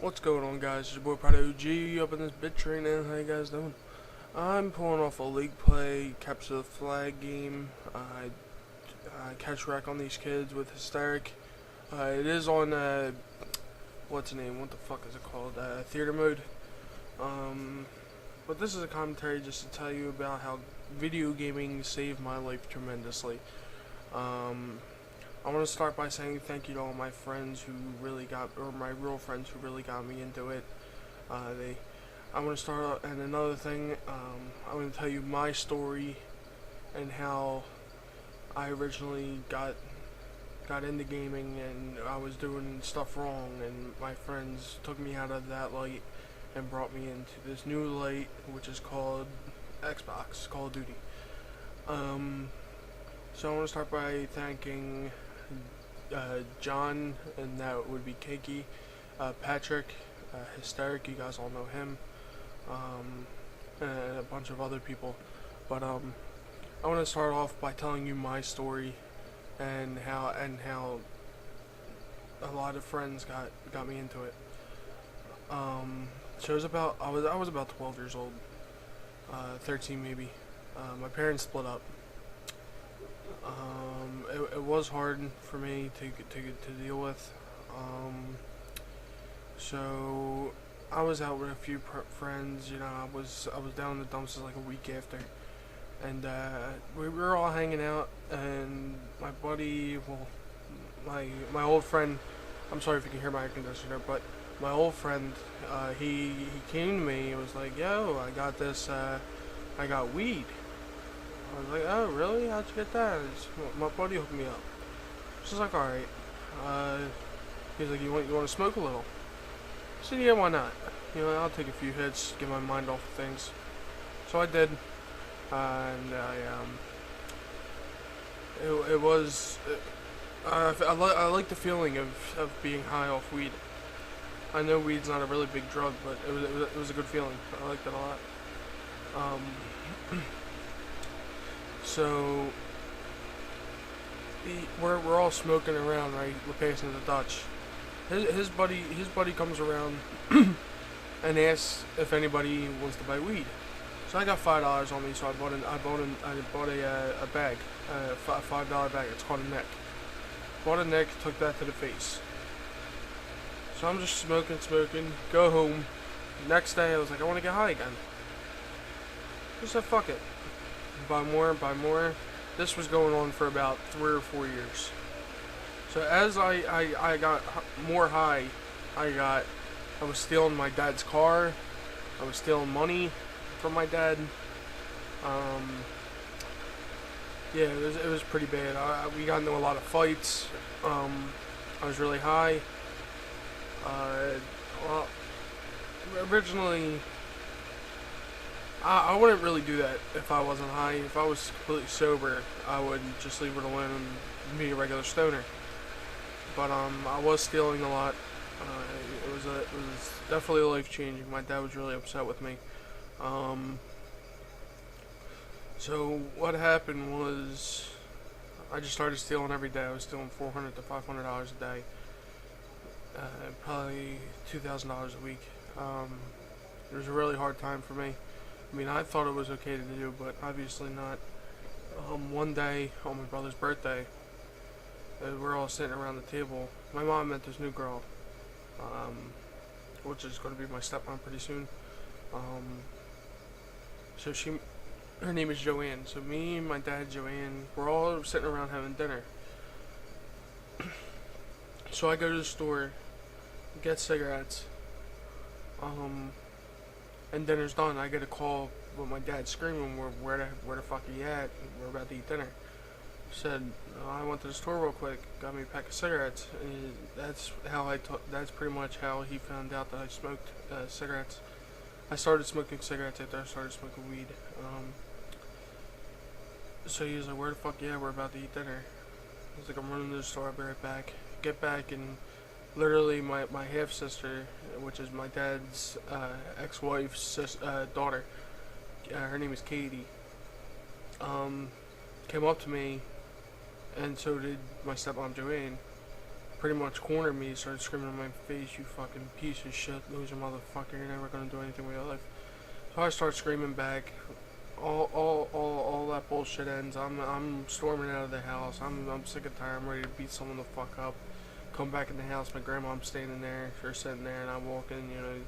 What's going on, guys? It's your boy Pride OG up in this bitch right now. How you guys doing? I'm pulling off a league play, capture the flag game. I catch wreck on these kids with Hysteric. It is on, what's the name? What the fuck is it called? Theater mode. But this is a commentary just to tell you about how video gaming saved my life tremendously. I want to start by saying thank you to all my friends who really got, or my real friends who really got me into it. I want to start out, and another thing, I'm going to tell you my story and how I originally got into gaming and I was doing stuff wrong, and my friends took me out of that light and brought me into this new light, which is called Xbox, Call of Duty. So I want to start by thanking John, and that would be Keiki, Patrick, Hysteric, you guys all know him, and a bunch of other people. But I want to start off by telling you my story and how a lot of friends got me into it. So I was about 12 years old, 13 maybe. My parents split up. It was hard for me to deal with. So I was out with a few friends. You know, I was down in the dumps like a week after, and we were all hanging out. And my buddy, well, my old friend. I'm sorry if you can hear my air conditioner, but my old friend, he came to me. He was like, "Yo, I got this. I got weed." I was like, "Oh, really? How'd you get that?" My buddy hooked me up. She's like, "Alright." He's like, "You want to smoke a little?" I said, "Yeah, why not? You know, I'll take a few hits, get my mind off of things." So I did, and it was. I like the feeling of being high off weed. I know weed's not a really big drug, but it was a good feeling. I liked it a lot. So we're all smoking around, right? We're passing the Dutch. His buddy comes around and asks if anybody wants to buy weed. So I got $5 on me, so I bought a bag, a $5 bag. It's called a neck. Bought a neck, took that to the face. So I'm just smoking, go home. Next day I was like, I want to get high again. Just said fuck it. Buy more. This was going on for about 3 or 4 years. So as I got more high, I was stealing my dad's car. I was stealing money from my dad. Yeah, it was pretty bad. We got into a lot of fights. I was really high. Well, originally, I wouldn't really do that if I wasn't high. If I was completely sober, I would just leave it alone and be a regular stoner. But I was stealing a lot. It was definitely life changing. My dad was really upset with me. So what happened was, I just started stealing every day. I was stealing $400 to $500 a day, probably $2,000 a week. It was a really hard time for me. I mean, I thought it was okay to do, but obviously not. One day on my brother's birthday, we're all sitting around the table. My mom met this new girl, which is going to be my stepmom pretty soon. So her name is Joanne. So me, my dad, Joanne, we're all sitting around having dinner. So I go to the store, get cigarettes, and dinner's done. I get a call with my dad screaming, where the fuck are you at? We're about to eat dinner." Said, "I went to the store real quick, got me a pack of cigarettes." And that's pretty much how he found out that I smoked cigarettes. I started smoking cigarettes after I started smoking weed. So he was like, "Where the fuck? Yeah, we're about to eat dinner." I was like, "I'm running to the store. I'll be right back." Get back, and literally my half sister, which is my dad's ex-wife's daughter, her name is Katie, came up to me, and so did my stepmom Joanne, pretty much cornered me. He started screaming in my face, "You fucking piece of shit, loser motherfucker! You're never gonna do anything with your life." So I start screaming back. All that bullshit ends. I'm storming out of the house. I'm sick and tired. I'm ready to beat someone the fuck up. Come back in the house. My grandma's standing there. She's sitting there, and I walk in. You know,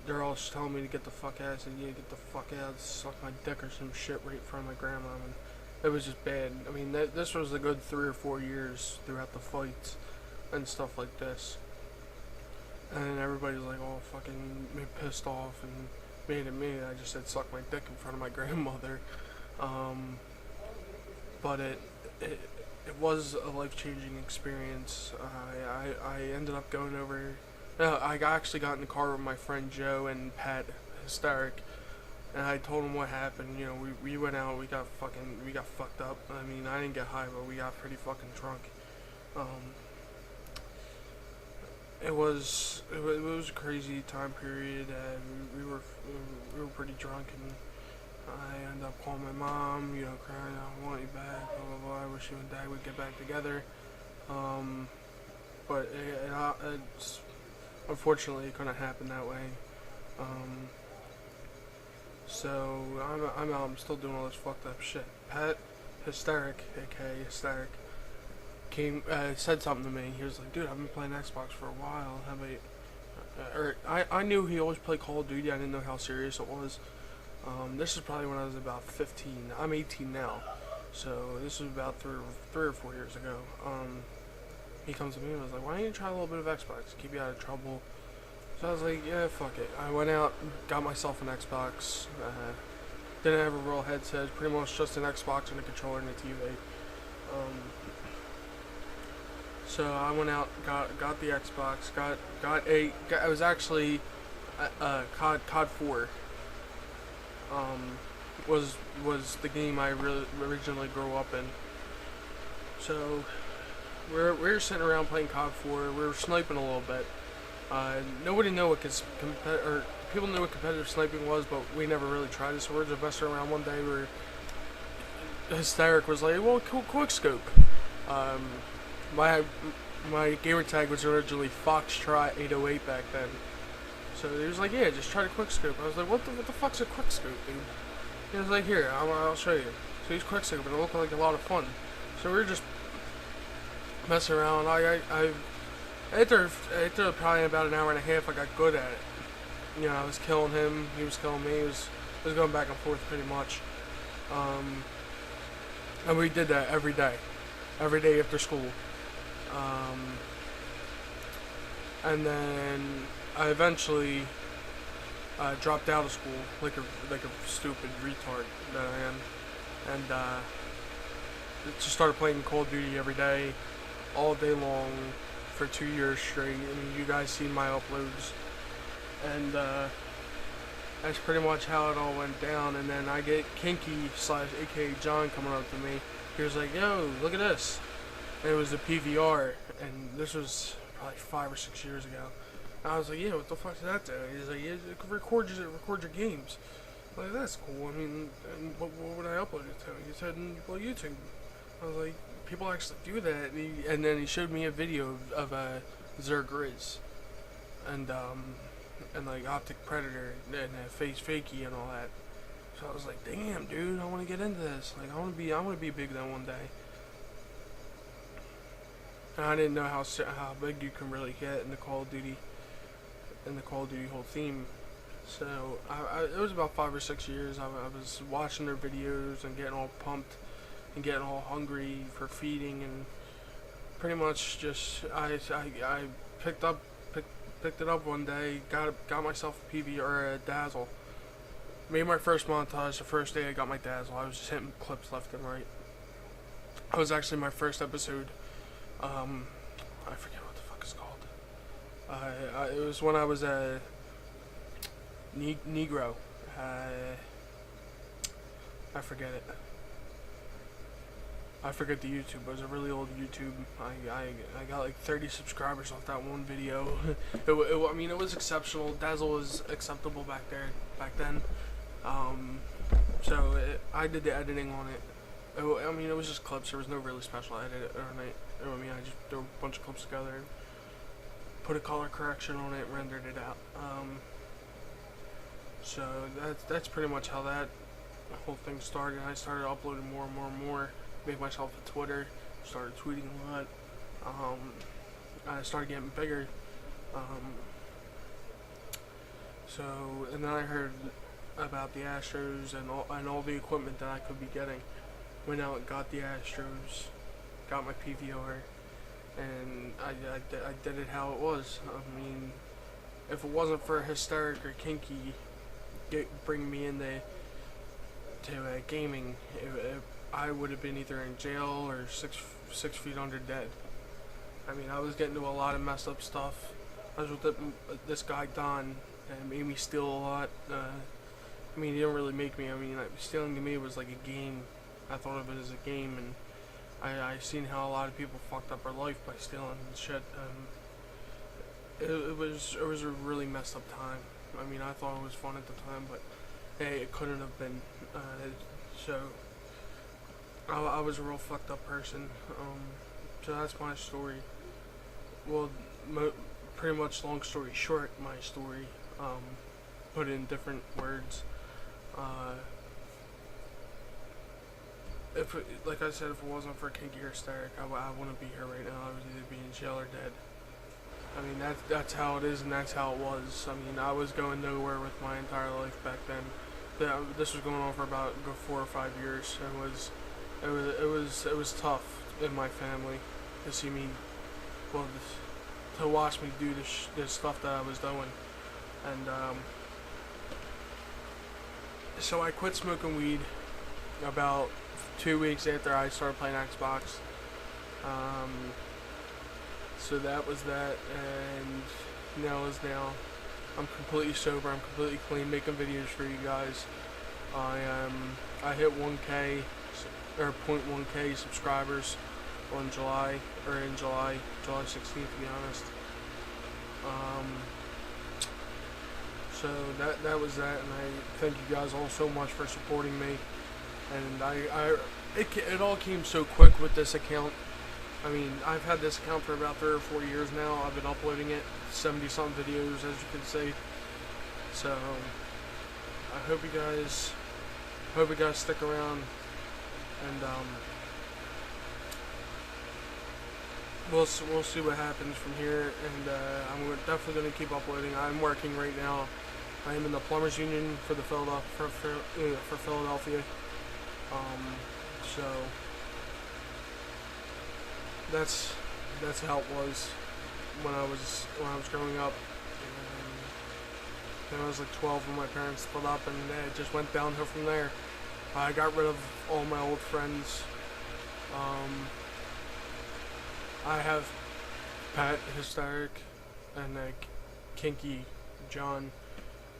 they're all just telling me to get the fuck out. I said, "Yeah, get the fuck out. Suck my dick or some shit right in front of my grandma." And it was just bad. I mean, this was a good 3 or 4 years throughout the fights and stuff like this. And everybody's like, all fucking pissed off and mad at me. I just said, "Suck my dick" in front of my grandmother. But it was a life-changing experience. I ended up going over. I actually got in the car with my friend Joe and Pat Hysteric, and I told him what happened. You know, we went out, we got fucked up. I mean, I didn't get high, but we got pretty fucking drunk. It was a crazy time period. We were pretty drunk, and I ended up calling my mom, you know, crying, "I want you back, blah blah blah. I wish you and Dad would get back together." But it's unfortunately it couldn't happen that way. So I'm out. I'm still doing all this fucked up shit. Pat Hysteric, aka Hysteric, came said something to me. He was like, "Dude, I've been playing Xbox for a while. How about?" I knew he always played Call of Duty. I didn't know how serious it was. This is probably when I was about 15. I'm 18 now, so this was about three or 4 years ago. He comes to me and was like, "Why don't you try a little bit of Xbox? Keep you out of trouble." So I was like, "Yeah, fuck it." I went out, got myself an Xbox. Didn't have a real headset. Pretty much just an Xbox and a controller and a TV. So I went out, got the Xbox, I was actually COD 4. Was the game I really originally grew up in. So we were sitting around playing COD 4. We were sniping a little bit. Nobody knew what people knew what competitive sniping was, but we never really tried it. So we were just messing around one day. Where Hysteric was like, "Well, cool, quick scope." My gamer tag was originally Foxtrot 808 back then. So he was like, "Yeah, just try to quick scope." I was like, what the fuck's a quick scope, dude?" He was like, "Here, I'll show you." So he's quick scoping. It looked like a lot of fun. So we were just messing around. After probably about an hour and a half, I got good at it. You know, I was killing him, he was killing me. It was going back and forth pretty much. And we did that every day after school. And then I eventually dropped out of school like a stupid retard that I am, and just started playing Call of Duty every day, all day long, for 2 years straight. I mean, you guys seen my uploads, and that's pretty much how it all went down. And then I get Kinky / aka John coming up to me. He was like, "Yo, look at this." And it was a PVR, and this was probably 5 or 6 years ago. And I was like, "Yeah, what the fuck does that do?" He's like, "Yeah, it record your games." I'm like, "That's cool. I mean, and what would I upload it to?" He said, "Well, YouTube." I was like, "People actually do that." And then he showed me a video of Zerg Grizz and like Optic Predator and Face Fakey and all that. So I was like, "Damn, dude, I want to get into this. Like, I want to be big then one day." And I didn't know how big you can really get in the Call of Duty whole theme. So it was about 5 or 6 years. I was watching their videos and getting all pumped and getting all hungry for feeding, and pretty much just I picked it up one day, got myself a PV or a Dazzle. Made my first montage the first day I got my Dazzle. I was just hitting clips left and right. It was actually my first episode. I forget what the fuck it's called. It was when I was a Negro. I forget it. I forget the YouTube. It was a really old YouTube. I got like 30 subscribers off that one video. I mean, it was exceptional. Dazzle was acceptable back then. So I did the editing on it. I mean, it was just clips. There was no really special edit I mean, I just threw a bunch of clips together, put a color correction on it, rendered it out. So that's pretty much how that whole thing started. I started uploading more and more and more. Made myself a Twitter. Started tweeting a lot. I started getting bigger. And then I heard about the Astros and all the equipment that I could be getting. Went out and got the Astros, got my PVR, and I did it how it was. I mean, if it wasn't for Hysteric or Kinky bringing me into gaming, I would have been either in jail or six feet under dead. I mean, I was getting into a lot of messed up stuff. I was with this guy Don, and made me steal a lot. I mean, he didn't really make me. I mean, stealing to me was like a game. I thought of it as a game, and I seen how a lot of people fucked up their life by stealing and shit. It was a really messed up time. I mean, I thought it was fun at the time, but hey, it couldn't have been. So I was a real fucked up person. So that's my story. Well, pretty much, long story short, my story. Put in different words. Like I said, if it wasn't for Kinky or Hysteric, I wouldn't be here right now. I would either be in jail or dead. I mean, that's how it is, and that's how it was. I mean, I was going nowhere with my entire life back then. This was going on for about 4 or 5 years. It was tough in my family to see me, well, to watch me do this stuff that I was doing, and so I quit smoking weed about 2 weeks after I started playing Xbox. So that was that, and now is now. I'm completely sober. I'm completely clean, making videos for you guys. I hit 1K or 0.1K subscribers in July 16th, to be honest. So that was that, and I thank you guys all so much for supporting me. And it all came so quick with this account. I mean, I've had this account for about 3 or 4 years now. I've been uploading it, 70-some videos, as you can see. So I hope you guys stick around, and we'll see what happens from here. And I'm definitely going to keep uploading. I'm working right now. I am in the Plumbers Union for the Philadelphia. So that's how it was when I was growing up. And I was like 12 when my parents split up, and it just went downhill from there. I got rid of all my old friends. I have Pat, Hysteric, and Kinky, John,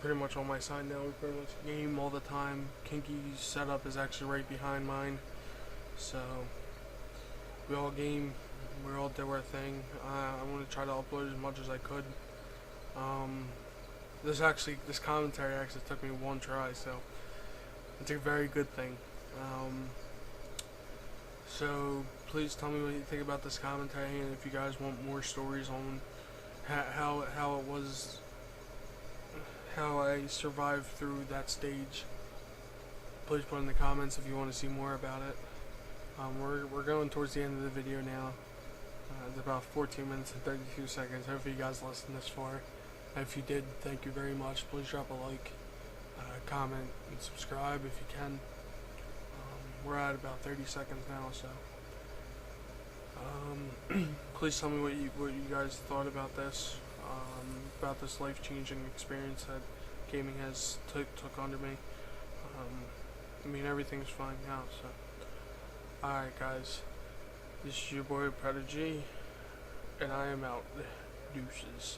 pretty much on my side now. We pretty much game all the time. Kinky's setup is actually right behind mine, so we all game. We all do our thing. I want to try to upload as much as I could. This commentary actually took me 1 try, so it's a very good thing. So please tell me what you think about this commentary, and if you guys want more stories on how it was, how I survived through that stage, please put in the comments if you want to see more about it. We're going towards the end of the video now. It's about 14 minutes and 32 seconds. Hopefully you guys listened this far. If you did, thank you very much. Please drop a like, comment, and subscribe if you can. We're at about 30 seconds now, so please tell me what you guys thought about this life-changing experience that gaming has took under me. I mean, everything's fine now, so alright guys, this is your boy Prodigy, and I am out. Deuces.